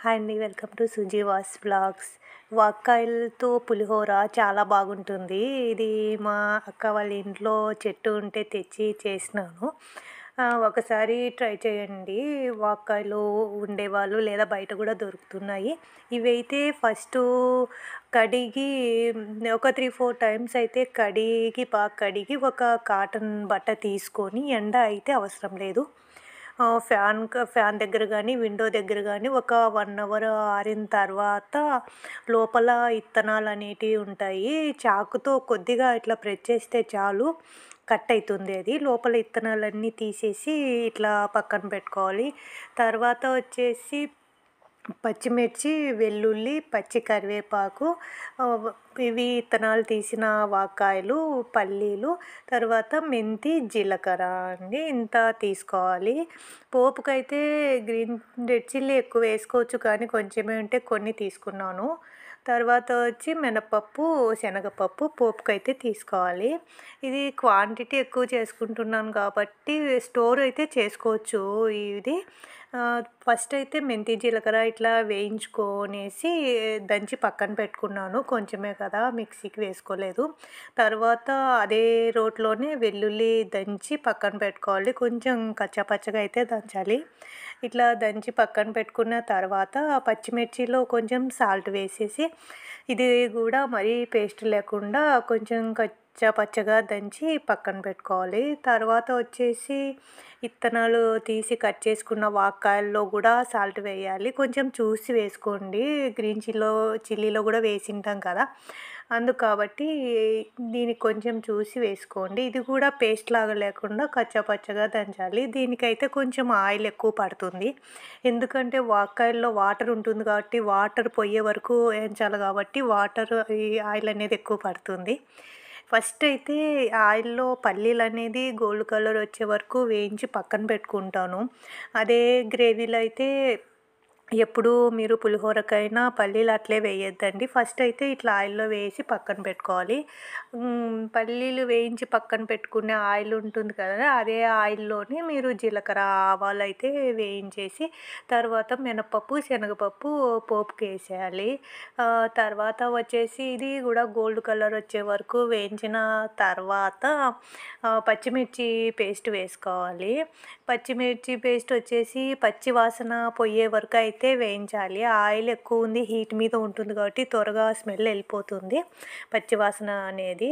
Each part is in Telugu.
హాయ్ అండి. Welcome to Suji Vas vlogs. వంకాయలతో పులిహోర చాలా బాగుంటుంది. ఇది మా అక్క వాళ్ళ ఇంట్లో చెట్టు ఉంటే తెచ్చి చేసినాను. ఒకసారి ట్రై చేయండి. వంకాయలు ఉండేవాళ్ళు లేదా బయట కూడా దొరుకుతున్నాయి. ఇవైతే ఫస్టు కడిగి ఒక 3, 4 టైమ్స్ అయితే కడిగి బాగా కడిగి ఒక కాటన్ బట్ట తీసుకొని ఎండ అయితే అవసరం లేదు. ఫ్యాన్ దగ్గర కానీ విండో దగ్గర కానీ ఒక 1 అవర్ ఆరిన తర్వాత లోపల ఇత్తనాలు అనేటివి ఉంటాయి. చాకుతో కొద్దిగా ఇట్లా ప్రెస్ చేస్తే చాలు కట్ అవుతుంది. అది లోపల ఇత్తనాలన్నీ తీసేసి ఇట్లా పక్కన పెట్టుకోవాలి. తర్వాత వచ్చేసి పచ్చిమిర్చి, వెల్లుల్లి, పచ్చి కరివేపాకు, ఇవి ఇత్తనాలు తీసిన వంకాయలు, పల్లీలు, తర్వాత మెంతి, జీలకర్ర అండి. ఇంత తీసుకోవాలి. పోపుకైతే గ్రీన్ రెడ్ చిల్లీ ఎక్కువ వేసుకోవచ్చు, కానీ కొంచెమే ఉంటే కొన్ని తీసుకున్నాను. తర్వాత వచ్చి మినపప్పు, శనగపప్పు పోపుకైతే తీసుకోవాలి. ఇది క్వాంటిటీ ఎక్కువ చేసుకుంటున్నాను కాబట్టి స్టోర్ అయితే చేసుకోవచ్చు. ఇది ఫస్ట్ అయితే మెంతి, జీలకర్ర ఇట్లా వేయించుకొనేసి దంచి పక్కన పెట్టుకున్నాను. కొంచెమే కదా, మిక్సీకి వేసుకోలేదు. తర్వాత అదే రోట్లోనే వెల్లుల్లి దంచి పక్కన పెట్టుకోవాలి. కొంచెం కచ్చాపచ్చగా అయితే దంచాలి. ఇట్లా దంచి పక్కన పెట్టుకున్న తర్వాత పచ్చిమిర్చిలో కొంచెం సాల్ట్ వేసేసి ఇది కూడా మరీ పేస్ట్ లేకుండా కొంచెం పచ్చగా దంచి పక్కన పెట్టుకోవాలి. తర్వాత వచ్చేసి ఇత్తనాలు తీసి కట్ చేసుకున్న వంకాయల్లో కూడా సాల్ట్ వేయాలి. కొంచెం చూసి వేసుకోండి. గ్రీన్ చిల్లీలో కూడా వేసింటాం కదా, అందుకు కాబట్టి దీనికి కొంచెం చూసి వేసుకోండి. ఇది కూడా పేస్ట్ లాగా లేకుండా పచ్చగా దంచాలి. దీనికైతే కొంచెం ఆయిల్ ఎక్కువ పడుతుంది. ఎందుకంటే వంకాయల్లో వాటర్ ఉంటుంది కాబట్టి వాటర్ పోయే వరకు వేయించాలి కాబట్టి ఈ ఆయిల్ అనేది ఎక్కువ పడుతుంది. ఫస్ట్ అయితే ఆయిల్లో పల్లీలు అనేది గోల్డ్ కలర్ వచ్చే వరకు వేయించి పక్కన పెట్టుకుంటాను. అదే గ్రేవీలో అయితే ఎప్పుడు మీరు పులిహోరకైనా పల్లీలు అట్లే వేయొద్దండి. ఫస్ట్ అయితే ఇట్లా ఆయిల్లో వేసి పక్కన పెట్టుకోవాలి. పల్లీలు వేయించి పక్కన పెట్టుకునే ఆయిల్ ఉంటుంది కదా, అదే ఆయిల్లోనే మీరు జీలకర్ర, ఆవాలు అయితే వేయించేసి తర్వాత మినపప్పు, శనగపప్పు పోపుకి వేసేయాలి. తర్వాత వచ్చేసి ఇది కూడా గోల్డ్ కలర్ వచ్చే వరకు వేయించిన తర్వాత పచ్చిమిర్చి పేస్ట్ వేసుకోవాలి. పచ్చిమిర్చి పేస్ట్ వచ్చేసి పచ్చి వాసన పోయే వరకు అయితే వేయించాలి. ఆయిల్ ఎక్కువ ఉంది, హీట్ మీద ఉంటుంది కాబట్టి త్వరగా స్మెల్ వెళ్ళిపోతుంది, పచ్చి వాసన అనేది.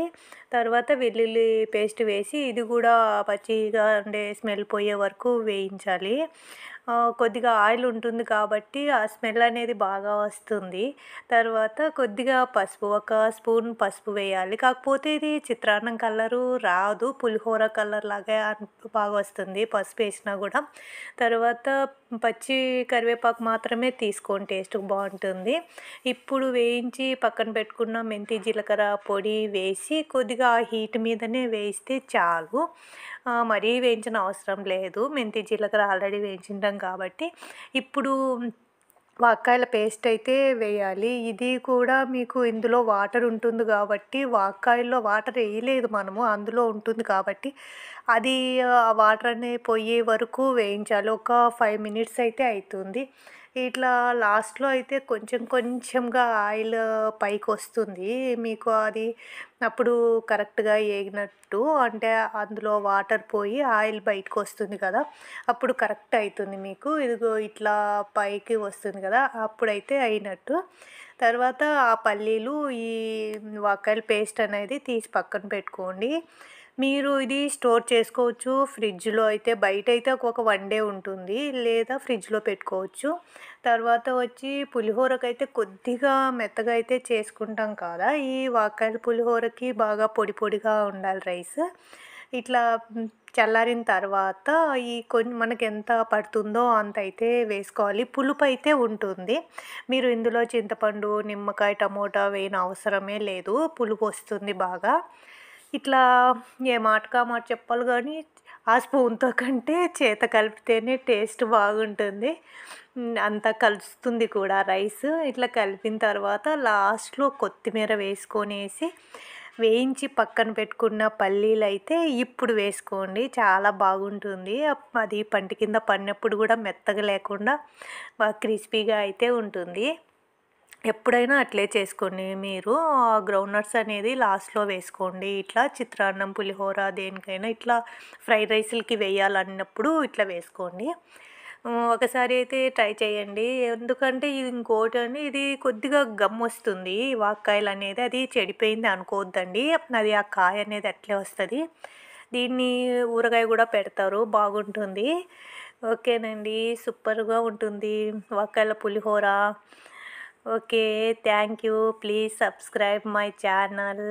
తర్వాత వెల్లుల్లి పేస్ట్ వేసి ఇది కూడా పచ్చిగా ఉండే స్మెల్ పోయే వరకు వేయించాలి. కొద్దిగా ఆయిల్ ఉంటుంది కాబట్టి ఆ స్మెల్ అనేది బాగా వస్తుంది. తర్వాత కొద్దిగా పసుపు, ఒక స్పూన్ పసుపు వేయాలి. కాకపోతే ఇది చిత్రాన్నం కలరు రాదు, పులిహోర కలర్ లాగా బాగా వస్తుంది పసుపు వేసినా కూడా. తర్వాత పచ్చి కరివేపాకు మాత్రమే తీసుకోండి, టేస్ట్ బాగుంటుంది. ఇప్పుడు వేయించి పక్కన పెట్టుకున్న మెంతి, జీలకర్ర పొడి వేసి కొద్దిగా హీట్ మీదనే వేయిస్తే చాలు. మరీ వేయించిన అవసరం లేదు, మెంతి జీలకర్ర ఆల్రెడీ వేయించుంటాం కాబట్టి. ఇప్పుడు వంకాయల పేస్ట్ అయితే వేయాలి. ఇది కూడా మీకు ఇందులో వాటర్ ఉంటుంది కాబట్టి, వంకాయల్లో వాటర్ వేయలేదు మనము, అందులో ఉంటుంది కాబట్టి అది ఆ వాటర్ అనేది పోయే వరకు వేయించాలి. ఒక 5 మినిట్స్ అయితే అవుతుంది. ఇట్లా లాస్ట్లో అయితే కొంచెం కొంచెంగా ఆయిల్ పైకి వస్తుంది మీకు, అది అప్పుడు కరెక్ట్గా వేగినట్టు, అంటే అందులో వాటర్ పోయి ఆయిల్ బయటకు వస్తుంది కదా, అప్పుడు కరెక్ట్ అవుతుంది మీకు. ఇదిగో ఇట్లా పైకి వస్తుంది కదా, అప్పుడైతే అయినట్టు. తర్వాత ఆ పల్లీలు, ఈ వంకాయల పేస్ట్ అనేది తీసి పక్కన పెట్టుకోండి. మీరు ఇది స్టోర్ చేసుకోవచ్చు ఫ్రిడ్జ్లో అయితే. బయట అయితే ఒక 1 డే ఉంటుంది, లేదా ఫ్రిడ్జ్లో పెట్టుకోవచ్చు. తర్వాత వచ్చి పులిహోరకైతే కొద్దిగా మెత్తగా అయితే చేసుకుంటాం కదా, ఈ వంకాయల పులిహోరకి బాగా పొడి పొడిగా ఉండాలి రైస్. ఇట్లా చల్లారిన తర్వాత ఈ మనకి ఎంత పడుతుందో అంత అయితే వేసుకోవాలి. పులుపు అయితే ఉంటుంది. మీరు ఇందులో చింతపండు, నిమ్మకాయ, టమోటా వేయని అవసరమే లేదు, పులుపు వస్తుంది బాగా. ఇట్లా ఏ మాటకా మాట చెప్పాలి కానీ ఆ స్పూన్తో కంటే చేత కలిపితేనే టేస్ట్ బాగుంటుంది. అంతా కలుస్తుంది కూడా రైస్. ఇట్లా కలిపిన తర్వాత లాస్ట్లో కొత్తిమీర వేసుకొనేసి వేయించి పక్కన పెట్టుకున్న పల్లీలు అయితే ఇప్పుడు వేసుకోండి, చాలా బాగుంటుంది. అది పంటి కింద పడినప్పుడు కూడా మెత్తగా లేకుండా బాగా క్రిస్పీగా అయితే ఉంటుంది. ఎప్పుడైనా అట్లే చేసుకోండి మీరు. గ్రౌండ్ నట్స్ అనేది లాస్ట్లో వేసుకోండి. ఇట్లా చిత్రాన్నం, పులిహోర దేనికైనా ఇట్లా ఫ్రైడ్ రైస్లకి వేయాలన్నప్పుడు ఇట్లా వేసుకోండి. ఒకసారి అయితే ట్రై చేయండి. ఎందుకంటే ఇది ఇంకోటండి, ఇది కొద్దిగా గమ్ వస్తుంది వాక్కాయలు అనేది, అది చెడిపోయింది అనుకోవద్దండి. అది ఆ కాయ అనేది అట్లే వస్తుంది. దీన్ని ఊరగాయ కూడా పెడతారు, బాగుంటుంది. ఓకేనండి, సూపర్గా ఉంటుంది వాక్కాయల పులిహోర. Okay, thank you. Please subscribe my channel.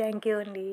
Thank you అండి.